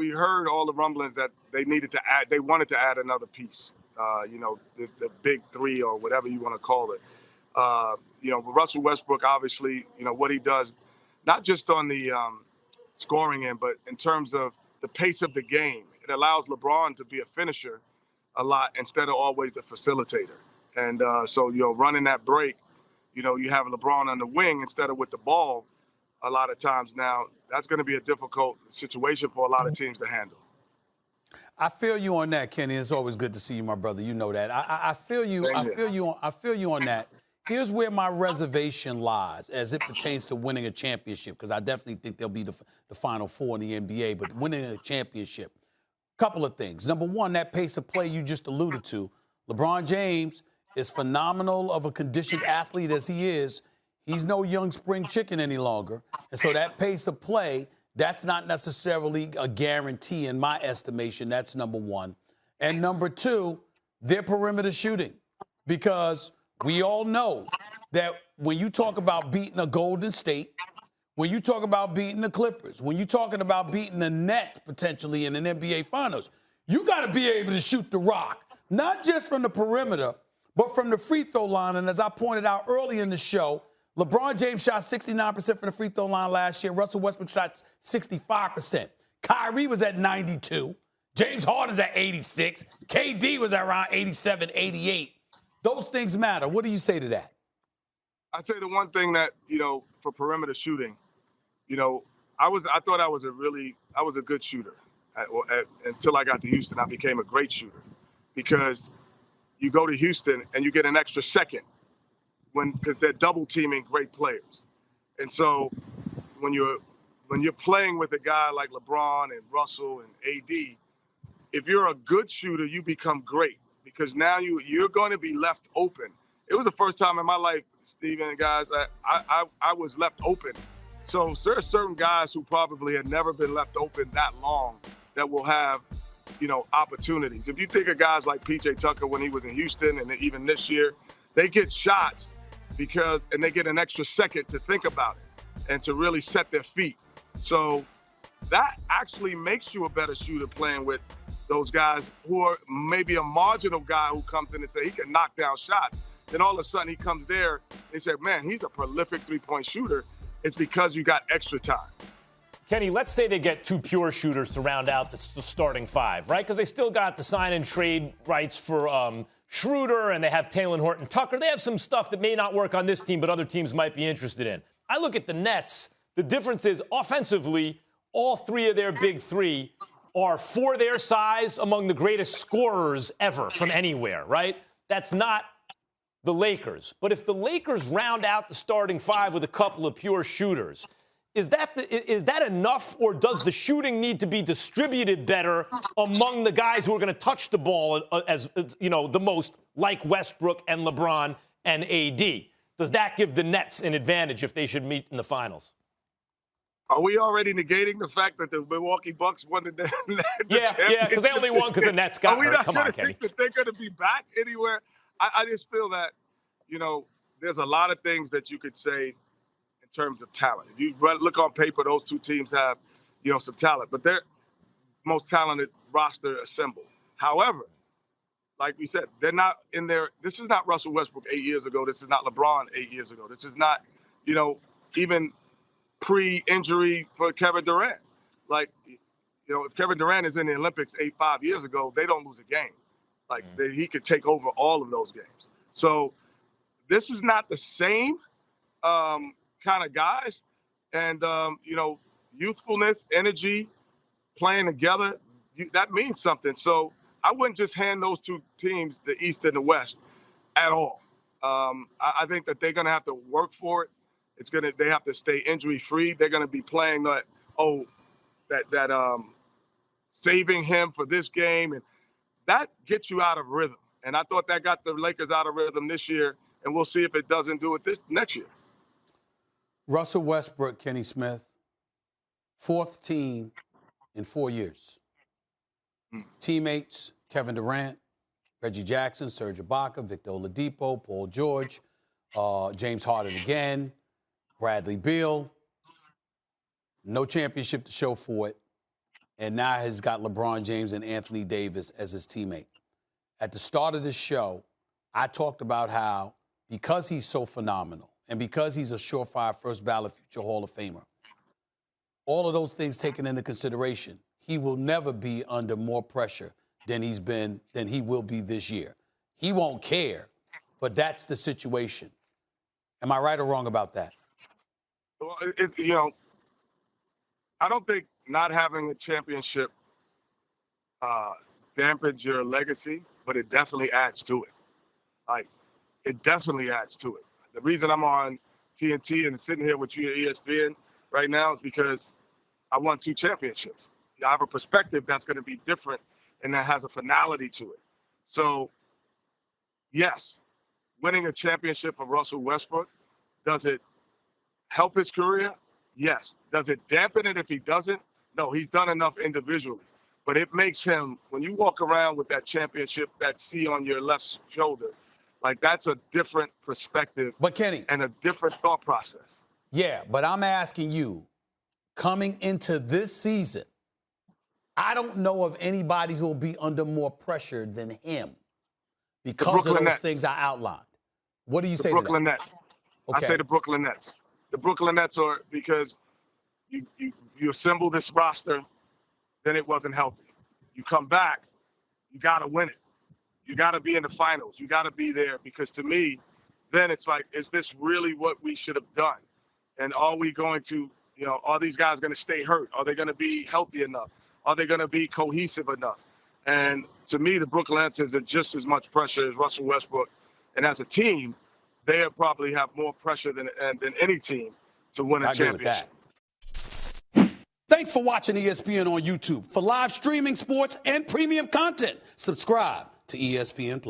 we heard all the rumblings that they wanted to add another piece. The big three or whatever you want to call it. Russell Westbrook, obviously, what he does, not just on the scoring end, but in terms of the pace of the game. It allows LeBron to be a finisher a lot instead of always the facilitator. And so, running that break, you have LeBron on the wing instead of with the ball a lot of times now. That's going to be a difficult situation for a lot of teams to handle. I feel you on that, Kenny. It's always good to see you, my brother. You know that. I feel you. I feel you on that. Here's where my reservation lies as it pertains to winning a championship, because I definitely think they'll be the Final Four in the NBA, but winning a championship. Couple of things. Number one, that pace of play you just alluded to. LeBron James is phenomenal of a conditioned athlete as he is. He's no young spring chicken any longer. And so that pace of play, that's not necessarily a guarantee in my estimation. That's number one. And number two, their perimeter shooting. Because we all know that when you talk about beating a Golden State, when you talk about beating the Clippers, when you're talking about beating the Nets potentially in an NBA Finals, you got to be able to shoot the rock, not just from the perimeter, but from the free throw line. And as I pointed out early in the show, LeBron James shot 69% from the free throw line last year. Russell Westbrook shot 65%. Kyrie was at 92. James Harden's at 86. KD was at around 87, 88. Those things matter. What do you say to that? I'd say the one thing that, for perimeter shooting, I thought I was a good shooter. Until I got to Houston, I became a great shooter, because you go to Houston and you get an extra second because they're double teaming great players. And so when you're playing with a guy like LeBron and Russell and AD, if you're a good shooter, you become great, because now you're going to be left open. It was the first time in my life, Steven and guys, that I was left open. So there are certain guys who probably had never been left open that long that will have, opportunities. If you think of guys like P.J. Tucker when he was in Houston, and even this year, they get shots and they get an extra second to think about it and to really set their feet. So that actually makes you a better shooter, playing with those guys who are maybe a marginal guy who comes in and say he can knock down shots. Then all of a sudden he comes there, they say, man, he's a prolific three-point shooter. It's because you got extra time. Kenny, let's say they get two pure shooters to round out the starting five, right? Because they still got the sign and trade rights for Schroeder, and they have Talen Horton-Tucker. They have some stuff that may not work on this team, but other teams might be interested in. I look at the Nets. The difference is offensively, all three of their big three are, for their size, among the greatest scorers ever from anywhere, right? That's not the Lakers. But if the Lakers round out the starting five with a couple of pure shooters, is that enough, or does the shooting need to be distributed better among the guys who are going to touch the ball as the most, like Westbrook and LeBron and AD? Does that give the Nets an advantage if they should meet in the finals? Are we already negating the fact that the Milwaukee Bucks won the Yeah, because they only won because the Nets got hurt. Come on, Kenny. That they're going to be back anywhere? I just feel that, there's a lot of things that you could say in terms of talent. If you look on paper, those two teams have, some talent, but they're most talented roster assembled. However, like we said, they're not in there. This is not Russell Westbrook 8 years ago. This is not LeBron 8 years ago. This is not, even pre-injury for Kevin Durant. Like, if Kevin Durant is in the Olympics 5 years ago, they don't lose a game. Like, he could take over all of those games. So this is not the same kind of guys. And, youthfulness, energy, playing together, that means something. So I wouldn't just hand those two teams, the East and the West, at all. I think that they're going to have to work for it. They have to stay injury free. They're going to be playing saving him for this game, and that gets you out of rhythm. And I thought that got the Lakers out of rhythm this year, and we'll see if it doesn't do it this next year. Russell Westbrook, Kenny Smith, fourth team in 4 years. Teammates: Kevin Durant, Reggie Jackson, Serge Ibaka, Victor Oladipo, Paul George, James Harden again, Bradley Beal. No championship to show for it. and now has got LeBron James and Anthony Davis as his teammate. At the start of this show, I talked about how because he's so phenomenal and because he's a surefire first ballot future Hall of Famer, all of those things taken into consideration, he will never be under more pressure than he will be this year. He won't care, but that's the situation. Am I right or wrong about that? Well, I don't think not having a championship dampens your legacy, but it definitely adds to it. Like, it definitely adds to it. The reason I'm on TNT and sitting here with you at ESPN right now is because I won 2 championships. I have a perspective that's going to be different and that has a finality to it. So, yes, winning a championship for Russell Westbrook, does it help his career? Yes. Does it dampen it if he doesn't? No, he's done enough individually. But it makes him, when you walk around with that championship, that C on your left shoulder, like that's a different perspective. But Kenny, and a different thought process. Yeah, but I'm asking you, coming into this season, I don't know of anybody who will be under more pressure than him because of those things I outlined. What do you say to that? The Brooklyn Nets. Okay. I say the Brooklyn Nets. The Brooklyn Nets are because you assemble this roster, then it wasn't healthy. You come back, you got to win it. You got to be in the finals. You got to be there because to me, then it's like, is this really what we should have done? And are we going to, are these guys going to stay hurt? Are they going to be healthy enough? Are they going to be cohesive enough? And to me, the Brooklyn Nets are just as much pressure as Russell Westbrook. And as a team, they probably have more pressure than any team to win a championship. Thanks for watching ESPN on YouTube. For live streaming, sports, and premium content, subscribe to ESPN+.